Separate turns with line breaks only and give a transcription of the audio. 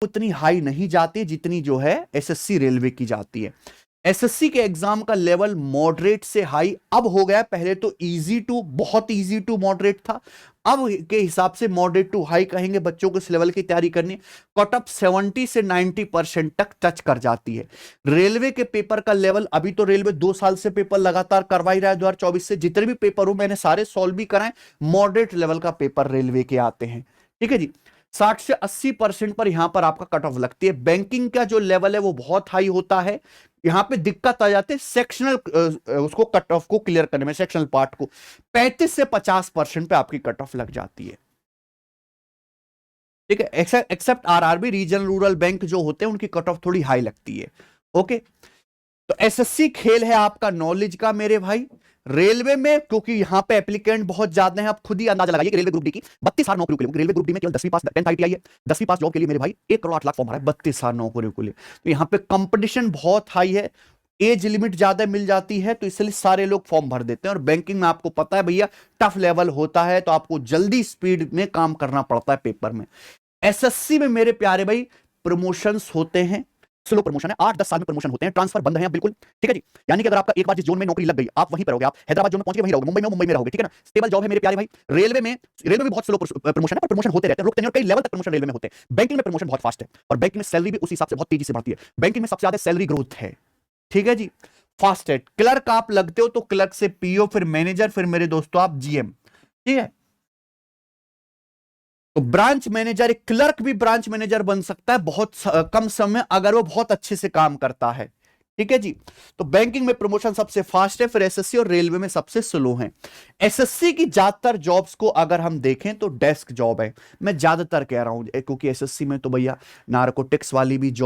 उतनी हाई नहीं जाती जितनी जो है एसएससी रेलवे की जाती है। एसएससी के एग्जाम का लेवल मॉडरेट से हाई अब हो गया, पहले तो इजी टू, बहुत इजी टू मॉडरेट था, अब के हिसाब से मॉडरेट टू हाई कहेंगे बच्चों को इस लेवल की तैयारी करनी। कट ऑफ 70 से 90% तक टच कर जाती है। रेलवे के पेपर का लेवल, अभी तो रेलवे 2 साल से पेपर लगातार करवा ही रहा है, 2024 से जितने भी पेपर हो मैंने सारे सॉल्व भी कराए, मॉडरेट लेवल का पेपर रेलवे के आते हैं। ठीक है जी, 60 से 80% पर यहां पर आपका कट ऑफ लगती है। बैंकिंग का जो लेवल है वो बहुत हाई होता है, यहां पे दिक्कत आ जाती है सेक्शनल उसको कट ऑफ को क्लियर करने में, सेक्शनल पार्ट को 35 से 50% पे आपकी कट ऑफ लग जाती है। ठीक है, except RRB, regional rural bank जो होते हैं उनकी कट ऑफ थोड़ी हाई लगती है। ओके, तो एसएससी खेल है आपका नॉलेज का मेरे भाई। रेलवे में क्योंकि यहां पे एप्लीकेंट बहुत ज्यादा हैं, आप खुद ही अंदाजा लगाइए कि रेलवे ग्रुप डी की 32,000 नौकरियों के लिए, रेलवे ग्रुप डी में केवल 10वीं पास 10th आईटीआई है, 10वीं पास जॉब के लिए मेरे भाई 1 करोड़ 8 लाख फॉर्म भरा है 32,000 नौकरियों के लिए। तो यहां पे कंपटीशन बहुत हाई है, एज लिमिट ज्यादा मिल जाती है, तो इसलिए सारे लोग फॉर्म भर देते हैं। और बैंकिंग में आपको पता है भैया टफ लेवल होता है, तो आपको जल्दी स्पीड में काम करना पड़ता है पेपर में। एसएससी में मेरे प्यारे भाई प्रमोशंस होते हैं, स्लो प्रमोशन है, 8-10 साल में प्रमोशन होते हैं, ट्रांसफर बंद है बिल्कुल। ठीक है जी, यानी कि अगर आपका एक बार जिस जोन में नौकरी लग गई आप वहीं पर रहोगे, आप हैदराबाद जोन में पहुंच के वहीं रहोगे, मुंबई में रहोगे। ठीक है ना, स्टेबल जॉब है मेरे प्यारे भाई। रेलवे में भी बहुत स्लो प्रमोशन है, पर प्रमोशन होते रहते हैं, रुकते नहीं, और कई लेवल तक प्रमोशन रेलवे में होते हैं। बैंकिंग में प्रमोशन बहुत फास्ट है, और बैंकिंग में सैलरी भी उस हिसाब से बहुत तेजी से बढ़ती है। बैंकिंग में सबसे ज्यादा सैलरी ग्रोथ है। ठीक है जी, फास्ट है। क्लर्क आप लगते हो तो क्लर्क से पीओ, फिर मैनेजर, फिर मेरे दोस्तों आप जीएम। ठीक है, तो ब्रांच मैनेजर, एक क्लर्क भी ब्रांच मैनेजर बन सकता है बहुत कम समय अगर वो बहुत अच्छे से काम करता है। ठीक है जी, तो बैंकिंग में प्रमोशन सबसे फास्ट है, फिर एसएससी और रेलवे में सबसे स्लो है। एसएससी की ज्यादातर जॉब्स को अगर हम देखें तो डेस्क जॉब है, मैं ज्यादातर कह रहा हूं क्योंकि एसएससी में तो भैया नार्कोटिक्स वाली भी जॉब